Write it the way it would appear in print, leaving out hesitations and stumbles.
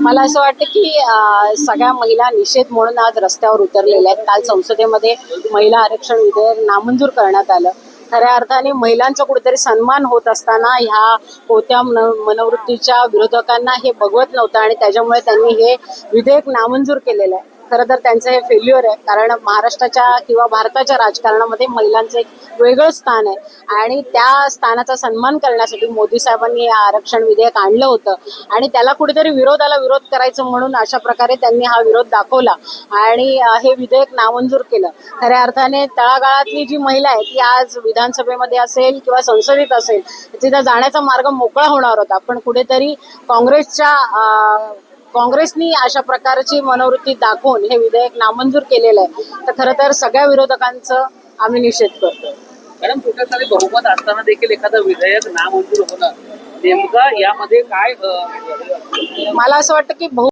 मला असं वाटतं की सगळ्या महिला निषेध म्हणून आज रस्त्यावर उतरलेल्या आहेत. काल संसदेमध्ये महिला आरक्षण विधेयक नामंजूर करण्यात आलं. खऱ्या अर्थाने महिलांचा कुठेतरी सन्मान होत असताना ह्या कोणत्या मनोवृत्तीच्या विरोधकांना हे बघवत नव्हतं आणि त्याच्यामुळे त्यांनी हे विधेयक नामंजूर केलेलं आहे. खरं तर त्यांचं हे फेल्युअर आहे, कारण महाराष्ट्राच्या किंवा भारताच्या राजकारणामध्ये महिलांचं एक वेगळं स्थान आहे आणि त्या स्थानाचा सन्मान करण्यासाठी मोदी साहेबांनी हे आरक्षण विधेयक आणलं होतं आणि त्याला कुठेतरी विरोधाला विरोध करायचं म्हणून अशा प्रकारे त्यांनी हा विरोध दाखवला आणि हे विधेयक नामंजूर केलं. खऱ्या अर्थाने तळागाळातली जी महिला आहे ती आज विधानसभेमध्ये असेल किंवा संसदेत असेल तिथं जाण्याचा मार्ग मोकळा होणार होता, पण कुठेतरी काँग्रेसनी अशा प्रकारची मनोवृत्ती दाखवून हे विधेयक नामंजूर केलेलं आहे. तर खरं तर सगळ्या विरोधकांचं आम्ही निषेध करतो. कारण कुठेतरी बहुमत असताना देखील एखादं विधेयक नामंजूर होणं नेमका यामध्ये काय मला असं वाटतं की